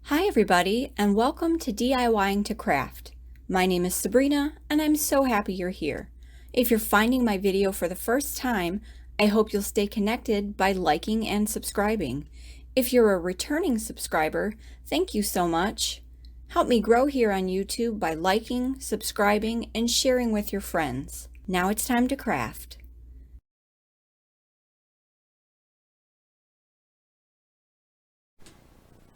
Hi everybody, and welcome to DIYing to Craft. My name is Sabrina, and I'm so happy you're here. If you're finding my video for the first time, I hope you'll stay connected by liking and subscribing. If you're a returning subscriber, thank you so much. Help me grow here on YouTube by liking, subscribing, and sharing with your friends. Now it's time to craft.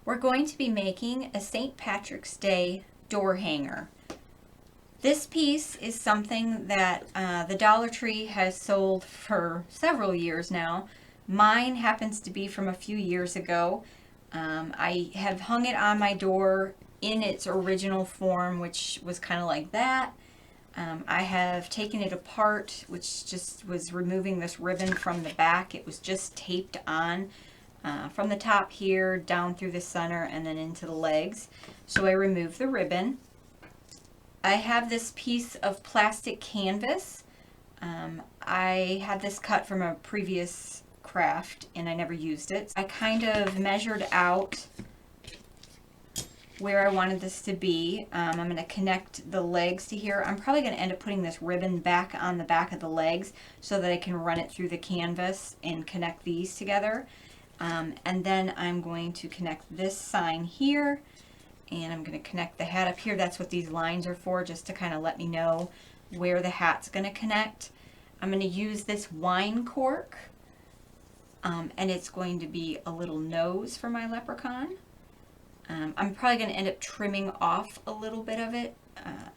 We're going to be making a St. Patrick's Day door hanger. This piece is something that the Dollar Tree has sold for several years now. Mine happens to be from a few years ago. I have hung it on my door in its original form, which was kind of like that. I have taken it apart, which just was removing this ribbon from the back. It was just taped on from the top here down through the center and then into the legs. So I removed the ribbon. I have this piece of plastic canvas. I had this cut from a previous craft and I never used it. I kind of measured out where I wanted this to be. I'm going to connect the legs to here. I'm probably going to end up putting this ribbon back on the back of the legs so that I can run it through the canvas and connect these together. And then I'm going to connect this sign here, and I'm going to connect the hat up here. That's what these lines are for, just to kind of let me know where the hat's going to connect. I'm going to use this wine cork, and it's going to be a little nose for my leprechaun. I'm probably going to end up trimming off a little bit of it,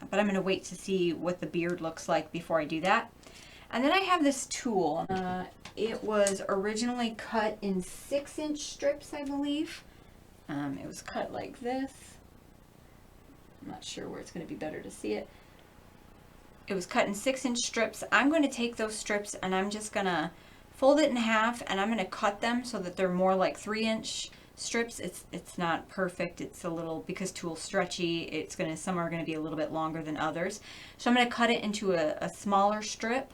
but I'm going to wait to see what the beard looks like before I do that. And then I have this tool. It was originally cut in 6-inch strips, I believe. It was cut like this. I'm not sure where it's going to be better to see it. It was cut in 6-inch strips. I'm going to take those strips and I'm just going to fold it in half, and I'm going to cut them so that they're more like 3-inch strips. It's not perfect. It's a little, because tool's stretchy, it's going to, some are going to be a little bit longer than others. So I'm going to cut it into a smaller strip.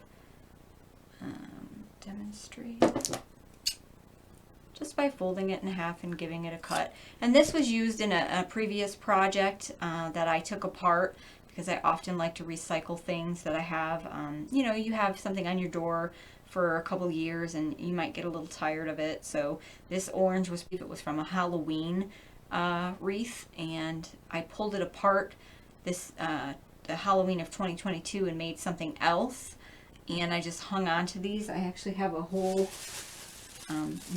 Demonstrate just by folding it in half and giving it a cut. And this was used in a previous project that I took apart, because I often like to recycle things that I have. You know, you have something on your door for a couple years and you might get a little tired of it. So this orange was, it was from a Halloween wreath, and I pulled it apart this the Halloween of 2022 and made something else. And I just hung on to these. I actually have a whole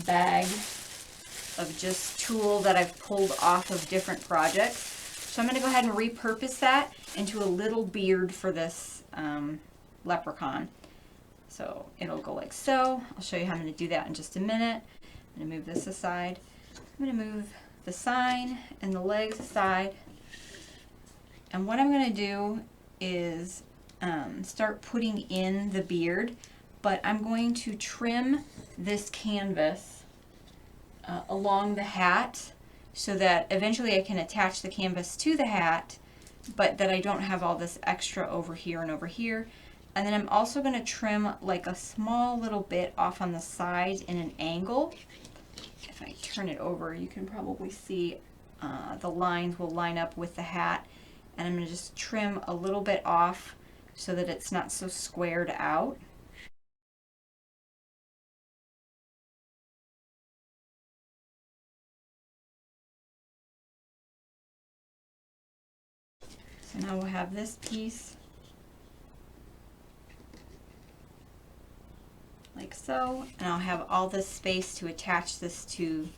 bag of just tool that I've pulled off of different projects. So I'm going to go ahead and repurpose that into a little beard for this leprechaun. So it'll go like so. I'll show you how I'm going to do that in just a minute. I'm going to move this aside. I'm going to move the sign and the legs aside. And what I'm going to do is start putting in the beard, but I'm going to trim this canvas along the hat so that eventually I can attach the canvas to the hat, but that I don't have all this extra over here and over here. And then I'm also going to trim like a small little bit off on the side in an angle. If I turn it over, you can probably see the lines will line up with the hat. And I'm going to just trim a little bit off so that it's not so squared out. So now we'll have this piece like so, and I'll have all this space to attach this to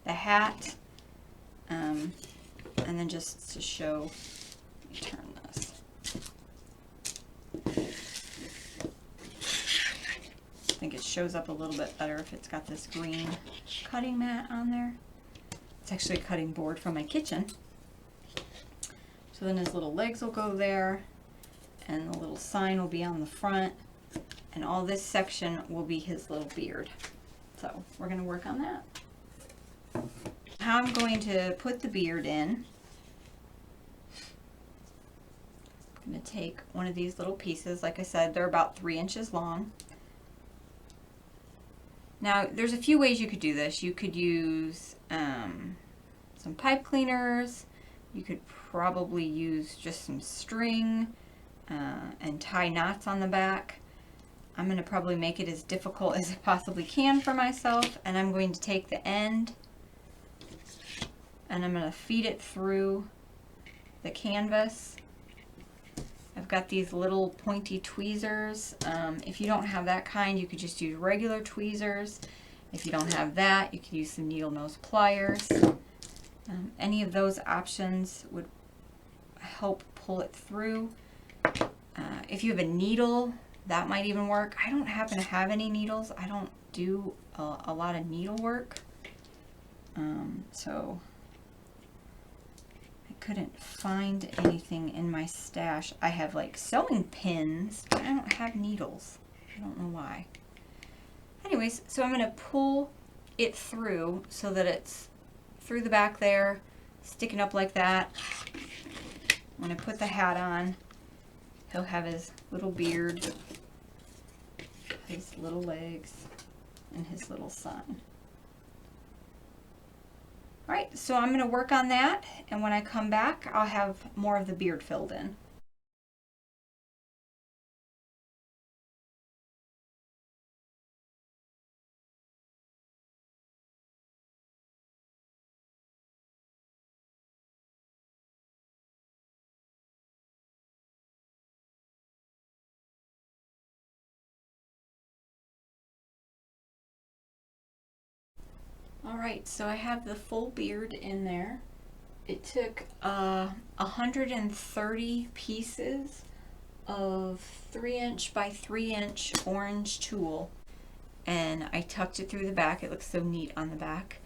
the hat. And then just to show, let me turn this. I think it shows up a little bit better if it's got this green cutting mat on there. It's actually a cutting board from my kitchen. So then his little legs will go there, and the little sign will be on the front, and all this section will be his little beard. So we're going to work on that. How I'm going to put the beard in, I'm going to take one of these little pieces. Like I said, they're about 3 inches long. Now, there's a few ways you could do this. You could use some pipe cleaners. You could probably use just some string and tie knots on the back. I'm going to probably make it as difficult as I possibly can for myself, and I'm going to take the end and I'm going to feed it through the canvas. I've got these little pointy tweezers. If you don't have that kind, you could just use regular tweezers. If you don't have that, you can use some needle nose pliers. Any of those options would help pull it through. If you have a needle, that might even work. I don't happen to have any needles. I don't do a lot of needle work. So I couldn't find anything in my stash. I have like sewing pins, but I don't have needles. I don't know why. Anyways, so I'm going to pull it through so that it's through the back there, sticking up like that. When I put the hat on, he'll have his little beard, his little legs, and his little sun. Alright, so I'm going to work on that, and when I come back, I'll have more of the beard filled in. Alright, so I have the full beard in there. It took 130 pieces of 3" by 3" orange tulle, and I tucked it through the back. It looks so neat on the back.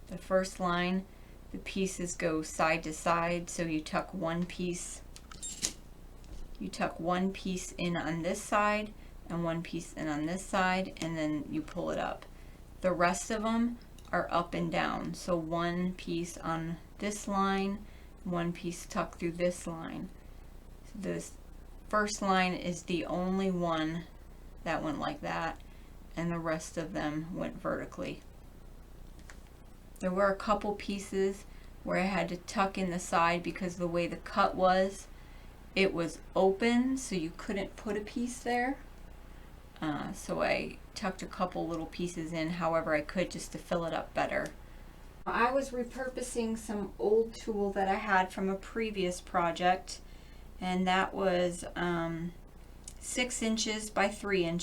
The first line, the pieces go side to side, so you tuck one piece. You tuck one piece in on this side and one piece in on this side, and then you pull it up. The rest of them are up and down, so one piece on this line, one piece tucked through this line. So this first line is the only one that went like that, and the rest of them went vertically. There were a couple pieces where I had to tuck in the side because the way the cut was, it was open, so you couldn't put a piece there. So I tucked a couple little pieces in however I could just to fill it up better. I was repurposing some old tulle that I had from a previous project, and that was 6" by 3".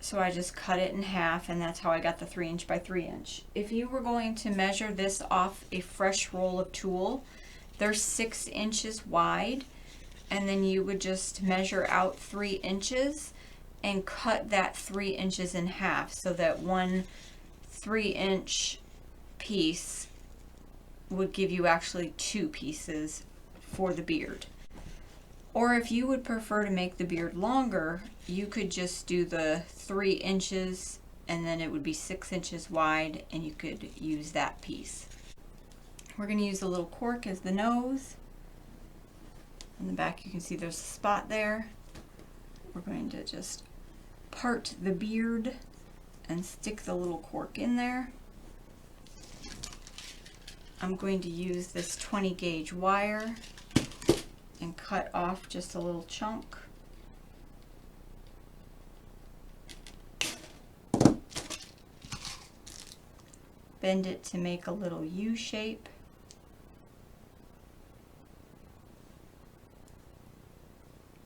So I just cut it in half, and that's how I got the 3" by 3". If you were going to measure this off a fresh roll of tulle, they're 6" wide, and then you would just measure out 3" and cut that 3" in half, so that one 3" piece would give you actually 2 pieces for the beard. Or if you would prefer to make the beard longer, you could just do the 3" and then it would be 6" wide, and you could use that piece. We're going to use a little cork as the nose. In the back you can see there's a spot there. We're going to just part the beard and stick the little cork in there. I'm going to use this 20 gauge wire and cut off just a little chunk. Bend it to make a little U shape.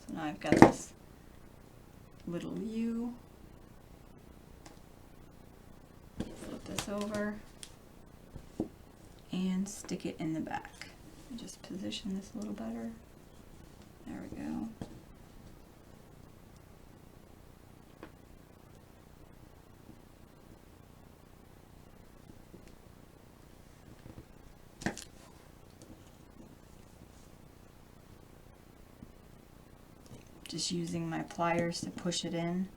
So now I've got this little U. Flip this over and stick it in the back. Just position this a little better. There we go. Just using my pliers to push it in.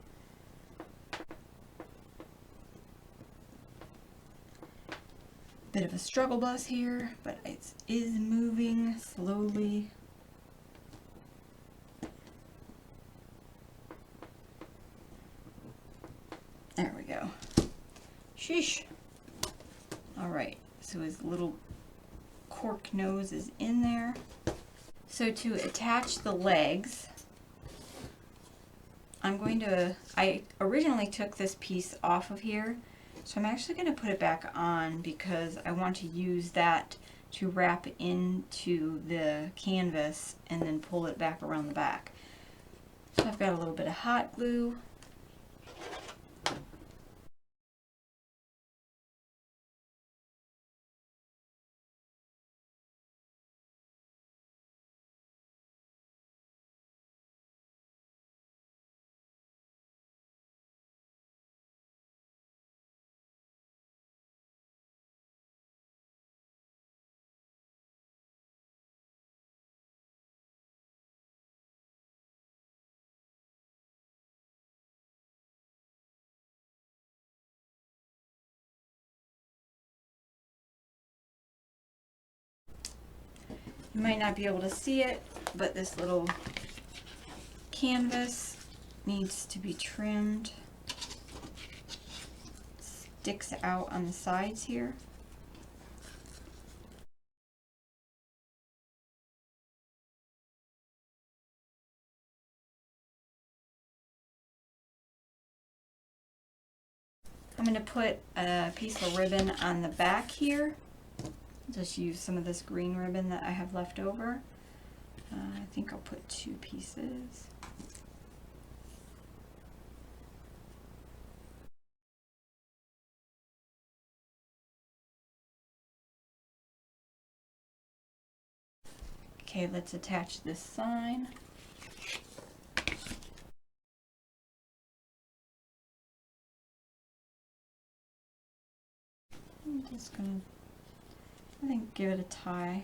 Bit of a struggle bus here, but it is moving slowly. There we go. Sheesh. All right, so his little cork nose is in there. So to attach the legs, I originally took this piece off of here, so I'm actually going to put it back on because I want to use that to wrap into the canvas and then pull it back around the back. So I've got a little bit of hot glue. You might not be able to see it, but this little canvas needs to be trimmed. Sticks out on the sides here. I'm going to put a piece of ribbon on the back here. Just use some of this green ribbon that I have left over. I think I'll put 2 pieces. Okay, let's attach this sign. I'm just gonna, I think, give it a tie.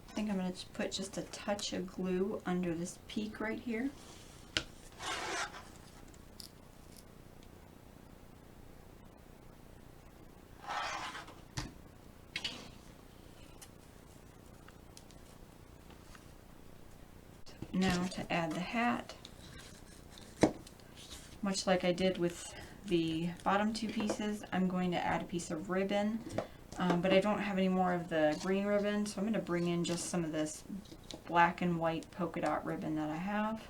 I think I'm going to put just a touch of glue under this peak right here. Now to add the hat, much like I did with the bottom 2 pieces, I'm going to add a piece of ribbon, but I don't have any more of the green ribbon, so I'm going to bring in just some of this black and white polka dot ribbon that I have.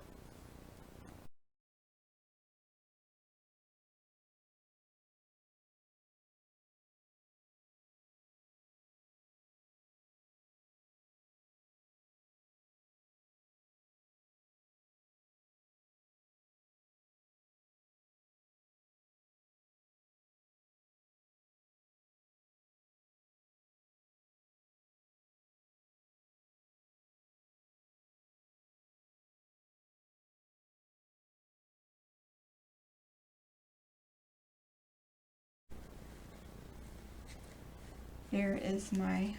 Here is my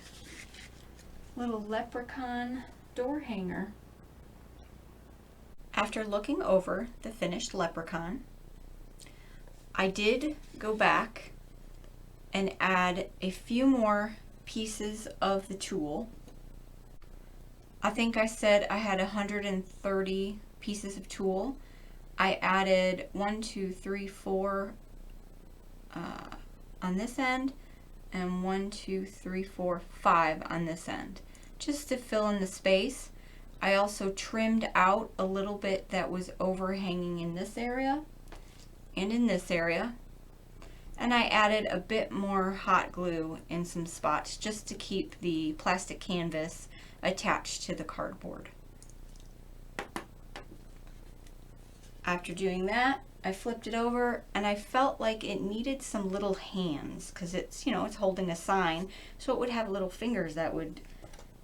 little leprechaun door hanger. After looking over the finished leprechaun, I did go back and add a few more pieces of the tulle. I think I said I had 130 pieces of tulle. I added 1, 2, 3, 4 on this end, and 1, 2, 3, 4, 5 on this end, just to fill in the space. I also trimmed out a little bit that was overhanging in this area and in this area, and I added a bit more hot glue in some spots just to keep the plastic canvas attached to the cardboard. After doing that, I flipped it over and I felt like it needed some little hands because it's, you know, it's holding a sign, so it would have little fingers that would.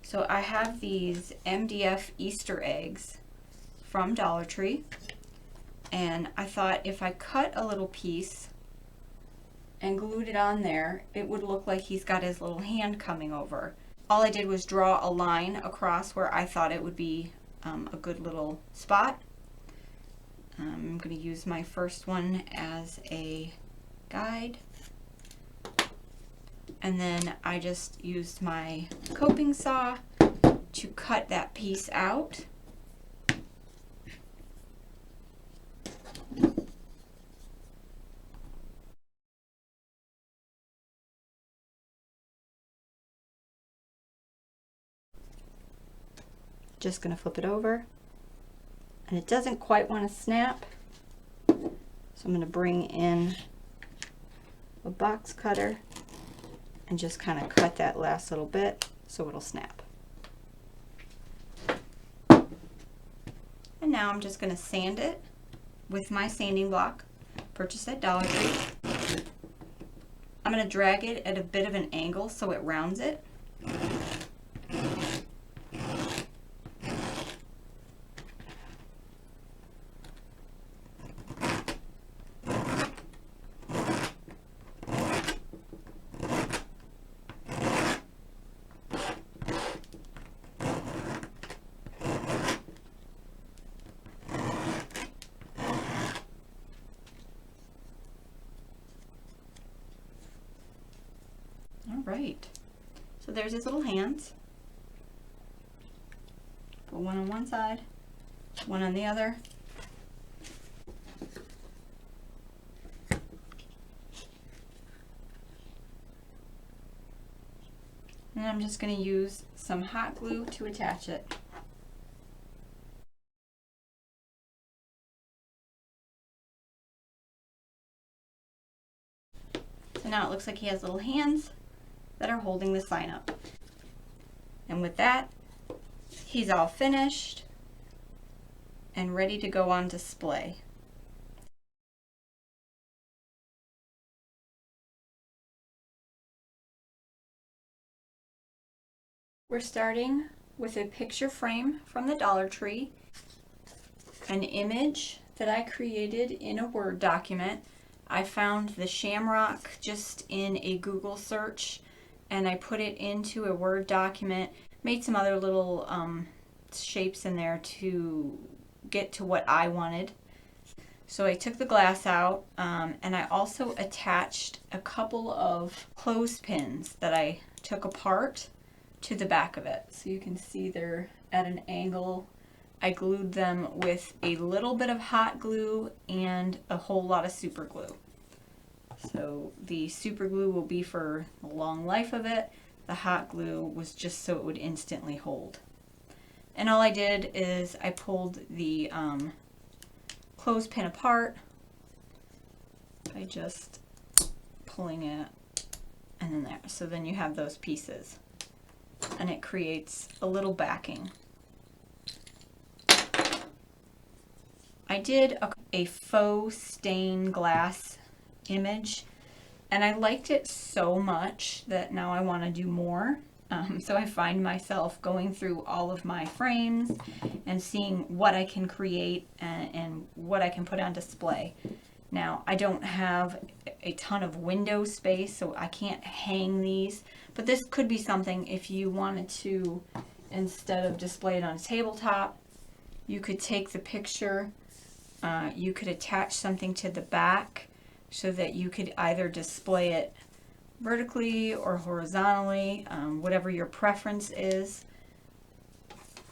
So I have these MDF Easter eggs from Dollar Tree, and I thought if I cut a little piece and glued it on there, it would look like he's got his little hand coming over. All I did was draw a line across where I thought it would be a good little spot. I'm going to use my first one as a guide. And then I just used my coping saw to cut that piece out. Just going to flip it over. And it doesn't quite want to snap. So I'm going to bring in a box cutter and just kind of cut that last little bit so it'll snap. And now I'm just going to sand it with my sanding block, purchased at Dollar Tree. I'm going to drag it at a bit of an angle so it rounds it. Right, so there's his little hands. Put one on one side, one on the other. And I'm just going to use some hot glue to attach it. So now it looks like he has little hands that are holding the sign up. And with that, he's all finished and ready to go on display. We're starting with a picture frame from the Dollar Tree, an image that I created in a Word document. I found the shamrock just in a Google search, and I put it into a Word document, made some other little shapes in there to get to what I wanted. So I took the glass out, and I also attached a couple of clothespins that I took apart to the back of it. So you can see they're at an angle. I glued them with a little bit of hot glue and a whole lot of super glue. So the super glue will be for the long life of it. The hot glue was just so it would instantly hold. And all I did is I pulled the clothespin apart by just pulling it and then there. So then you have those pieces and it creates a little backing. I did a faux stained glass image and I liked it so much that now I want to do more. So I find myself going through all of my frames and seeing what I can create and what I can put on display. Now, I don't have a ton of window space, so I can't hang these, but this could be something if you wanted to, instead of display it on a tabletop, you could take the picture, you could attach something to the back so that you could either display it vertically or horizontally, whatever your preference is.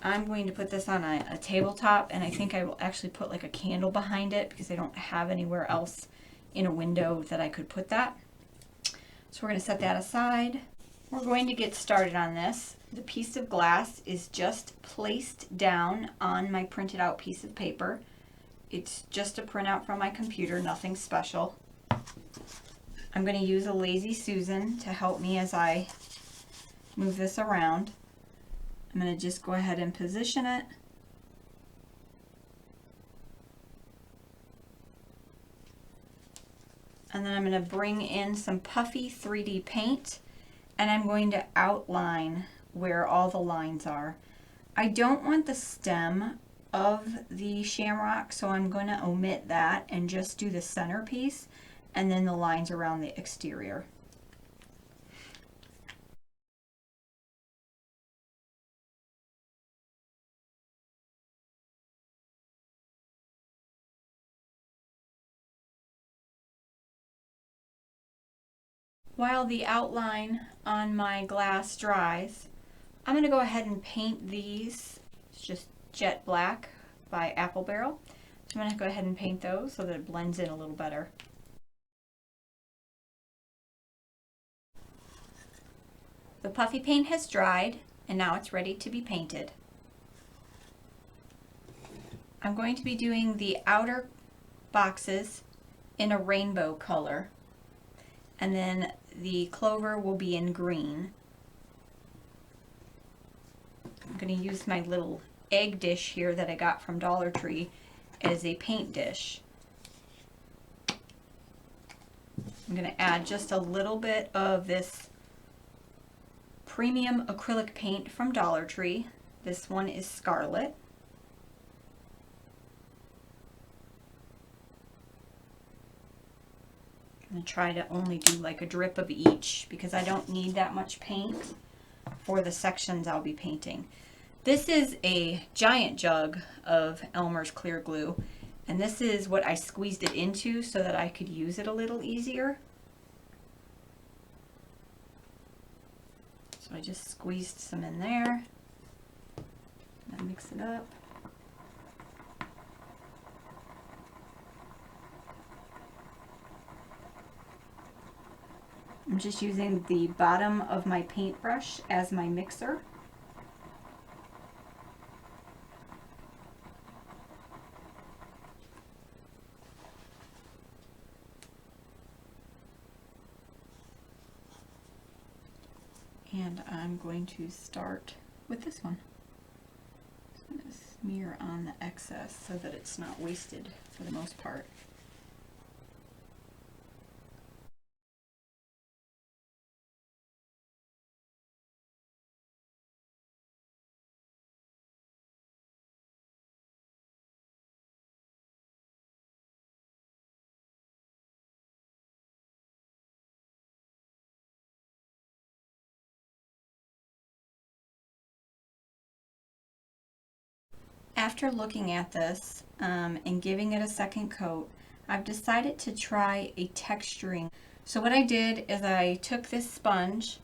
I'm going to put this on a tabletop, and I think I will actually put like a candle behind it because I don't have anywhere else in a window that I could put that. So we're going to set that aside. We're going to get started on this. The piece of glass is just placed down on my printed out piece of paper. It's just a printout from my computer, nothing special. I'm going to use a Lazy Susan to help me as I move this around. I'm going to just go ahead and position it. And then I'm going to bring in some puffy 3D paint and I'm going to outline where all the lines are. I don't want the stem of the shamrock, so I'm going to omit that and just do the centerpiece and then the lines around the exterior. While the outline on my glass dries, I'm going to go ahead and paint these. It's just jet black by Apple Barrel. So I'm going to go ahead and paint those so that it blends in a little better. The puffy paint has dried and now it's ready to be painted. I'm going to be doing the outer boxes in a rainbow color, and then the clover will be in green. I'm going to use my little egg dish here that I got from Dollar Tree as a paint dish. I'm going to add just a little bit of this premium acrylic paint from Dollar Tree. This one is Scarlet. I'm going to try to only do like a drip of each because I don't need that much paint for the sections I'll be painting. This is a giant jug of Elmer's clear glue, and this is what I squeezed it into so that I could use it a little easier. So I just squeezed some in there and mix it up. I'm just using the bottom of my paintbrush as my mixer. And I'm going to start with this one. So I'm going to smear on the excess so that it's not wasted for the most part. After looking at this and giving it a second coat, I've decided to try a texturing. So what I did is I took this sponge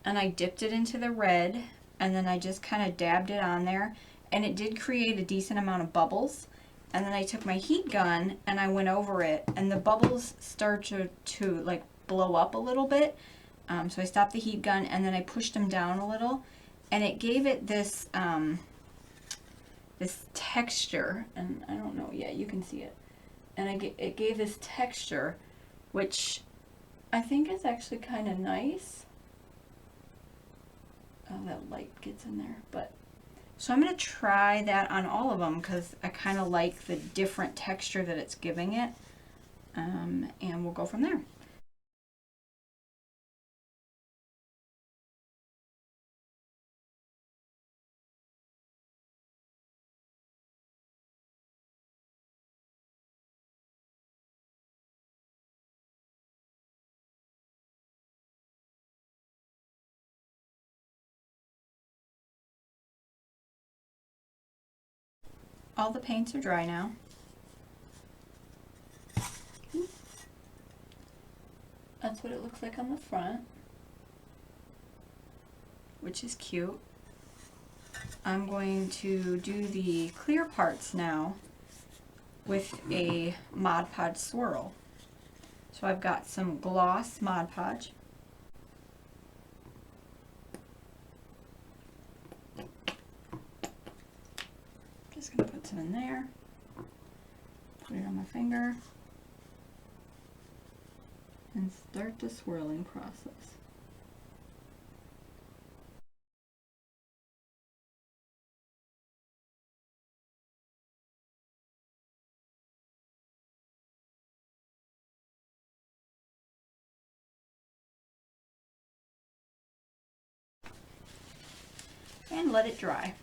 and I dipped it into the red, and then I just kind of dabbed it on there, and it did create a decent amount of bubbles. And then I took my heat gun and I went over it, and the bubbles start to like blow up a little bit. So I stopped the heat gun and then I pushed them down a little, and it gave it this this texture, and I don't know, yeah, you can see it, and it gave this texture which I think is actually kind of nice. Oh, that light gets in there, but so I'm going to try that on all of them because I kind of like the different texture that it's giving it, and we'll go from there. All the paints are dry now. That's what it looks like on the front, which is cute. I'm going to do the clear parts now with a Mod Podge Swirl. So I've got some gloss Mod Podge. Just going to put some in there, put it on my finger, and start the swirling process. And let it dry.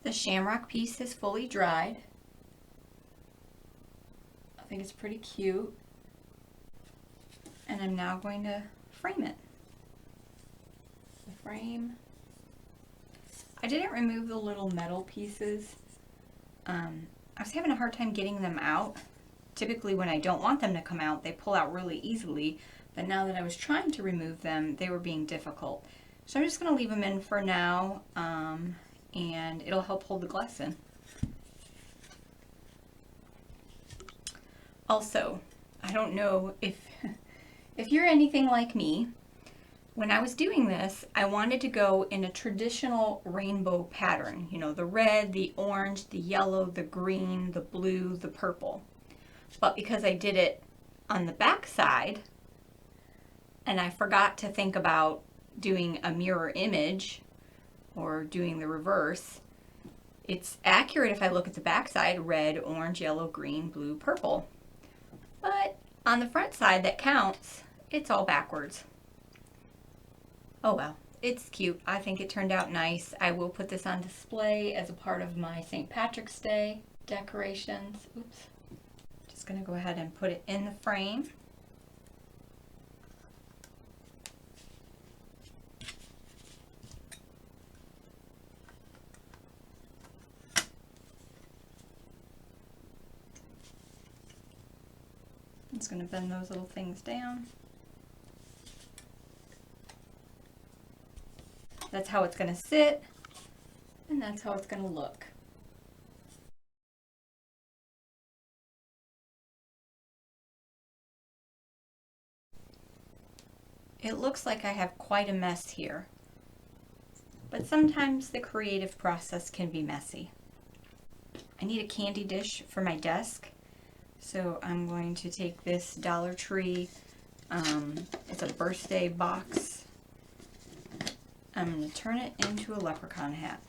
The shamrock piece is fully dried. I think it's pretty cute. And I'm now going to frame it. The frame. I didn't remove the little metal pieces. I was having a hard time getting them out typically when I don't want them to come out, they pull out really easily, but now that I was trying to remove them, they were being difficult. So I'm just going to leave them in for now, and it'll help hold the glass in. Also, I don't know if you're anything like me. When I was doing this, I wanted to go in a traditional rainbow pattern. You know, the red, the orange, the yellow, the green, the blue, the purple. But because I did it on the back side, and I forgot to think about doing a mirror image or doing the reverse, it's accurate if I look at the back side, red, orange, yellow, green, blue, purple. But on the front side that counts, it's all backwards. Oh well, it's cute. I think it turned out nice. I will put this on display as a part of my St. Patrick's Day decorations. Oops. Just gonna go ahead and put it in the frame. I'm just gonna bend those little things down. That's how it's going to sit, and that's how it's going to look. It looks like I have quite a mess here, but sometimes the creative process can be messy. I need a candy dish for my desk, so I'm going to take this Dollar Tree, it's a birthday box. I'm going to turn it into a leprechaun hat.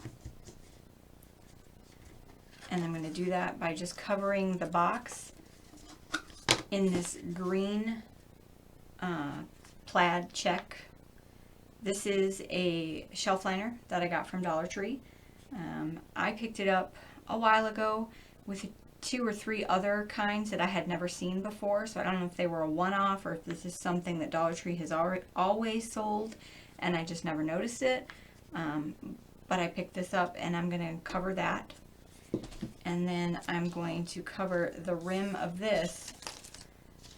And I'm going to do that by just covering the box in this green plaid check. This is a shelf liner that I got from Dollar Tree. I picked it up a while ago with 2 or 3 other kinds that I had never seen before, so I don't know if they were a one-off or if this is something that Dollar Tree has always sold and I just never noticed it. But I picked this up and I'm going to cover that. And then I'm going to cover the rim of this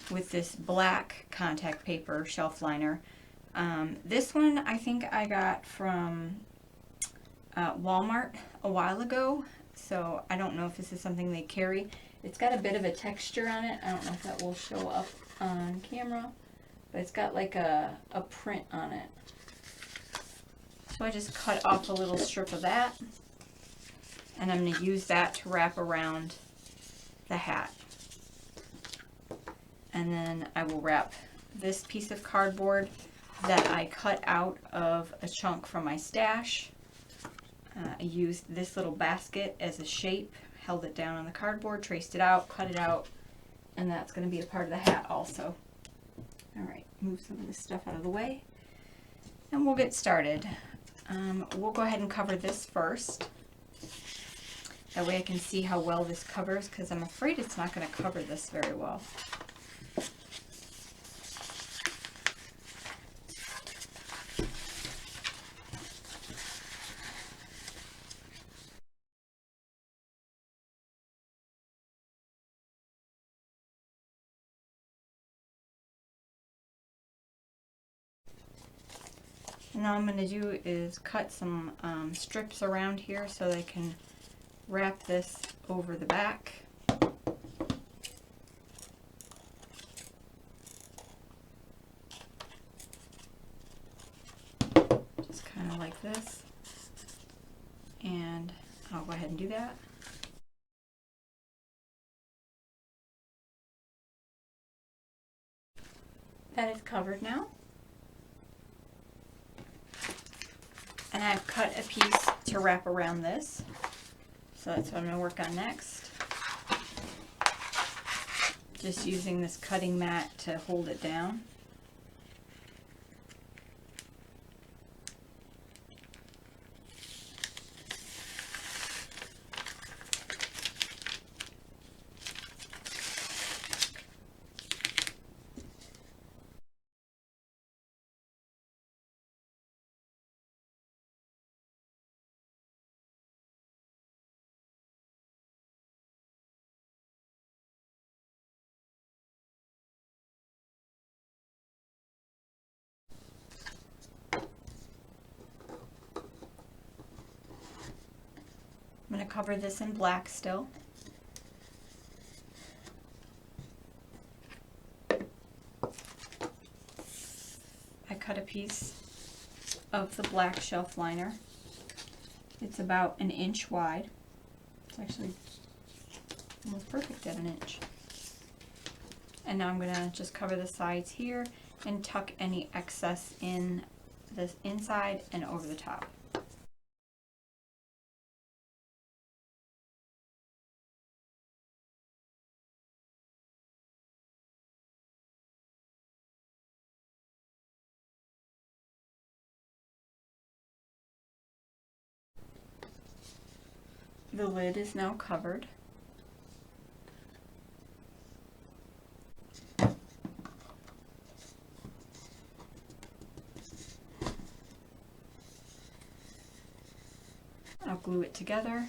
with this black contact paper shelf liner. This one I think I got from Walmart a while ago, so I don't know if this is something they carry. It's got a bit of a texture on it. I don't know if that will show up on camera, but it's got like a print on it. So I just cut off a little strip of that, and I'm going to use that to wrap around the hat. And then I will wrap this piece of cardboard that I cut out of a chunk from my stash. I used this little basket as a shape, held it down on the cardboard, traced it out, cut it out, and that's going to be a part of the hat also. Alright, move some of this stuff out of the way, and we'll get started. We'll go ahead and cover this first. That way I can see how well this covers, because I'm afraid it's not going to cover this very well. And all I'm going to do is cut some strips around here so I can wrap this over the back. Just kind of like this. And I'll go ahead and do that. That is covered now. And I've cut a piece to wrap around this. So that's what I'm going to work on next. Just using this cutting mat to hold it down. going to cover this in black still. I cut a piece of the black shelf liner. It's about 1 inch wide. It's actually almost perfect at 1 inch. And now I'm going to just cover the sides here and tuck any excess in this inside and over the top. The lid is now covered. I'll glue it together.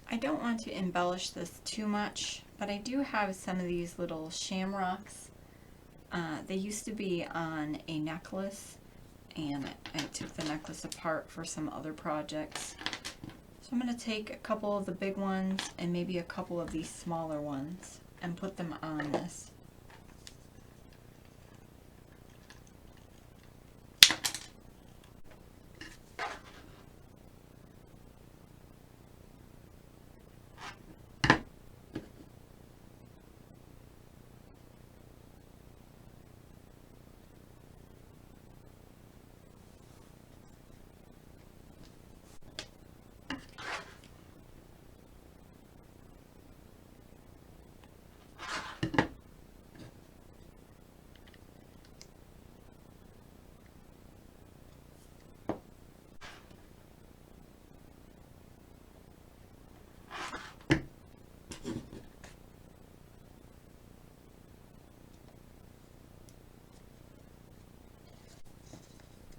I don't want to embellish this too much, but I do have some of these little shamrocks. They used to be on a necklace, and I took the necklace apart for some other projects. So I'm going to take a couple of the big ones and maybe a couple of these smaller ones and put them on this.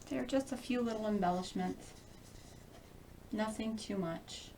There are just a few little embellishments, nothing too much.